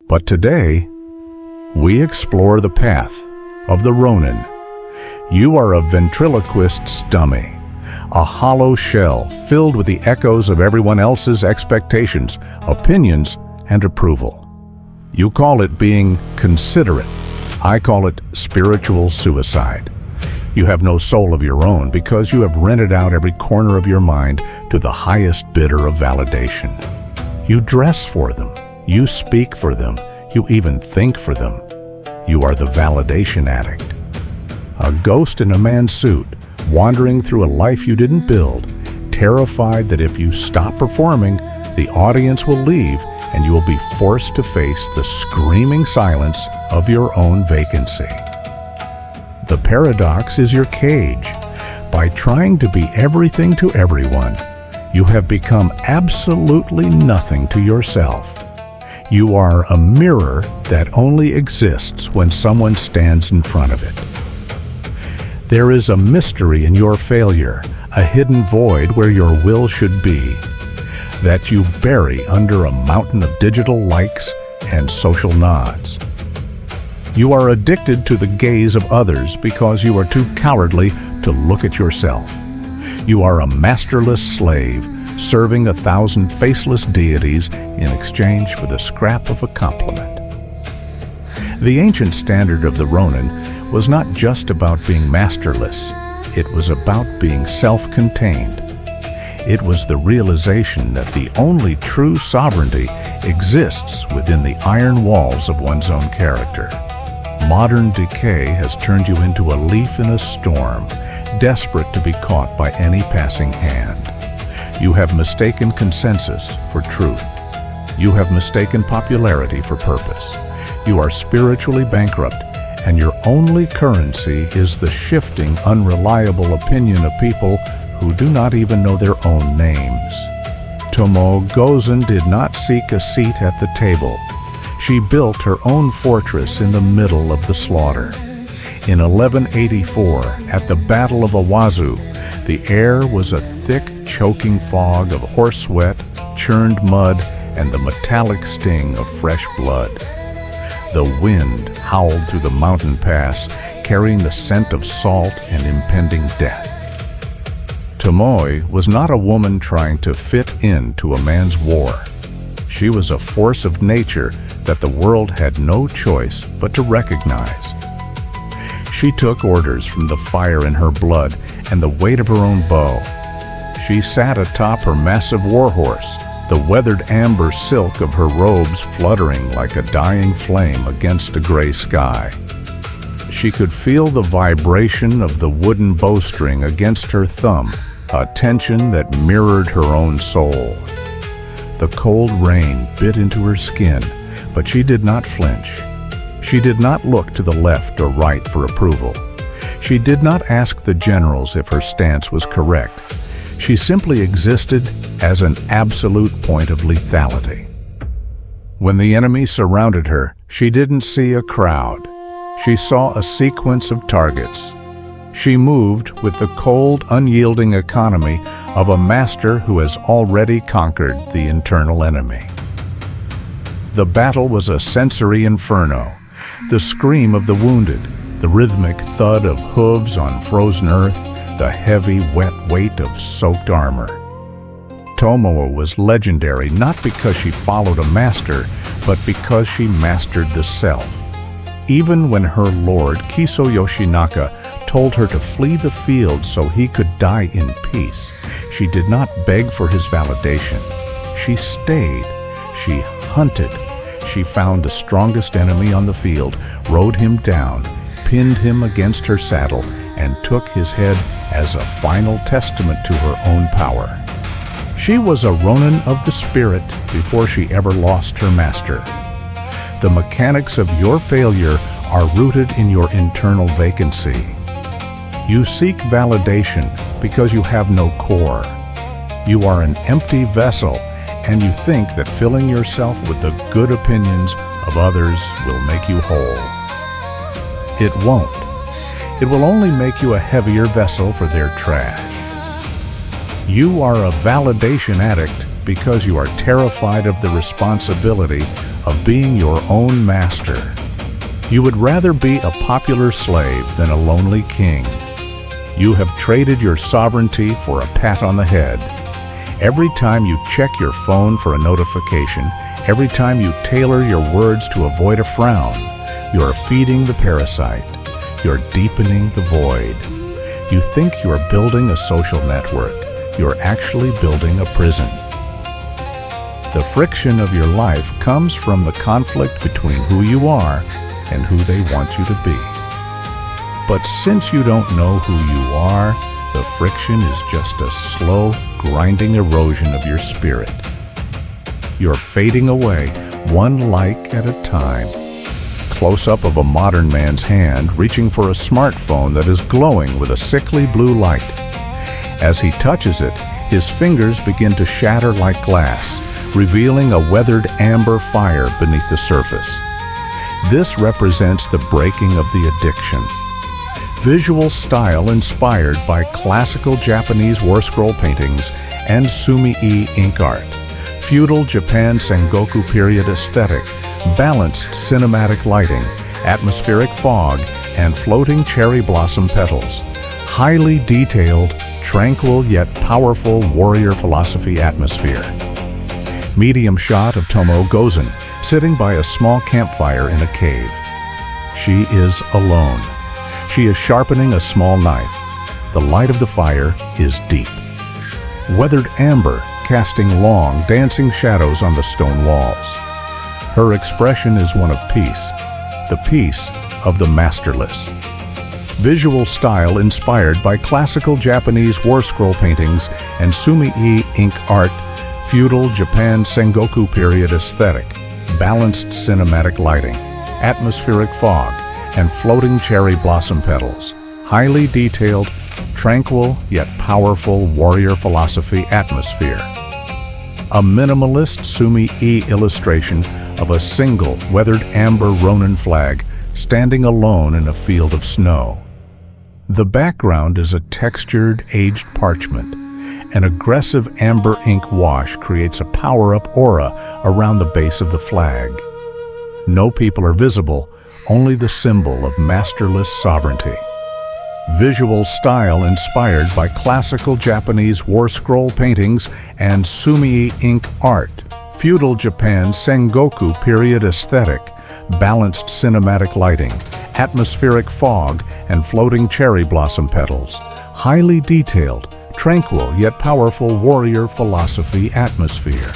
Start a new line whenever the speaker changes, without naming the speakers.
But today, we explore the path of the Ronin. You are a ventriloquist's dummy, a hollow shell filled with the echoes of everyone else's expectations, opinions, and approval. You call it being considerate. I call it spiritual suicide. You have no soul of your own because you have rented out every corner of your mind to the highest bidder of validation. You dress for them. You speak for them. You even think for them. You are the validation addict. A ghost in a man's suit, wandering through a life you didn't build, terrified that if you stop performing, the audience will leave and you will be forced to face the screaming silence of your own vacancy. The paradox is your cage. By trying to be everything to everyone, you have become absolutely nothing to yourself. You are a mirror that only exists when someone stands in front of it. There is a mystery in your failure, a hidden void where your will should be, that you bury under a mountain of digital likes and social nods. You are addicted to the gaze of others because you are too cowardly to look at yourself. You are a masterless slave, serving 1,000 faceless deities in exchange for the scrap of a compliment. The ancient standard of the Ronin was not just about being masterless. It was about being self-contained. It was the realization that the only true sovereignty exists within the iron walls of one's own character. Modern decay has turned you into a leaf in a storm, desperate to be caught by any passing hand. You have mistaken consensus for truth. You have mistaken popularity for purpose. You are spiritually bankrupt, and your only currency is the shifting, unreliable opinion of people who do not even know their own names. Tomoe Gozen did not seek a seat at the table. She built her own fortress in the middle of the slaughter. In 1184, at the Battle of Awazu, the air was a thick, choking fog of horse sweat, churned mud, and the metallic sting of fresh blood. The wind howled through the mountain pass, carrying the scent of salt and impending death. Tomoe was not a woman trying to fit into a man's war. She was a force of nature that the world had no choice but to recognize. She took orders from the fire in her blood and the weight of her own bow. She sat atop her massive warhorse, the weathered amber silk of her robes fluttering like a dying flame against a gray sky. She could feel the vibration of the wooden bowstring against her thumb, a tension that mirrored her own soul. The cold rain bit into her skin, but she did not flinch. She did not look to the left or right for approval. She did not ask the generals if her stance was correct. She simply existed as an absolute point of lethality. When the enemy surrounded her, she didn't see a crowd. She saw a sequence of targets. She moved with the cold, unyielding economy of a master who has already conquered the internal enemy. The battle was a sensory inferno, the scream of the wounded, the rhythmic thud of hooves on frozen earth, the heavy, wet weight of soaked armor. Tomoe was legendary not because she followed a master, but because she mastered the self. Even when her lord, Kiso Yoshinaka, told her to flee the field so he could die in peace, she did not beg for his validation. She stayed. She hunted. She found the strongest enemy on the field, rode him down, pinned him against her saddle, and took his head as a final testament to her own power. She was a Ronin of the spirit before she ever lost her master. The mechanics of your failure are rooted in your internal vacancy. You seek validation because you have no core. You are an empty vessel, and you think that filling yourself with the good opinions of others will make you whole. It won't. It will only make you a heavier vessel for their trash. You are a validation addict because you are terrified of the responsibility of being your own master. You would rather be a popular slave than a lonely king. You have traded your sovereignty for a pat on the head. Every time you check your phone for a notification, every time you tailor your words to avoid a frown, you are feeding the parasite. You're deepening the void. You think you're building a social network. You're actually building a prison. The friction of your life comes from the conflict between who you are and who they want you to be. But since you don't know who you are, the friction is just a slow, grinding erosion of your spirit. You're fading away, one like at a time. Close-up of a modern man's hand reaching for a smartphone that is glowing with a sickly blue light. As he touches it, his fingers begin to shatter like glass, revealing a weathered amber fire beneath the surface. This represents the breaking of the addiction. Visual style inspired by classical Japanese war scroll paintings and sumi-e ink art. Feudal Japan Sengoku period aesthetic, balanced cinematic lighting, atmospheric fog, and floating cherry blossom petals. Highly detailed, tranquil yet powerful warrior philosophy atmosphere. Medium shot of Tomoe Gozen sitting by a small campfire in a cave. She is alone. She is sharpening a small knife. The light of the fire is deep. Weathered amber casting long, dancing shadows on the stone walls. Her expression is one of peace, the peace of the masterless. Visual style inspired by classical Japanese war scroll paintings and sumi-e ink art, feudal Japan Sengoku period aesthetic, balanced cinematic lighting, atmospheric fog, and floating cherry blossom petals. Highly detailed, tranquil yet powerful warrior philosophy atmosphere. A minimalist sumi-e illustration of a single weathered amber Ronin flag standing alone in a field of snow. The background is a textured, aged parchment. An aggressive amber ink wash creates a power-up aura around the base of the flag. No people are visible, only the symbol of masterless sovereignty. Visual style inspired by classical Japanese war scroll paintings and sumi-e ink art. Feudal Japan Sengoku period aesthetic, balanced cinematic lighting, atmospheric fog, and floating cherry blossom petals. Highly detailed, tranquil yet powerful warrior philosophy atmosphere.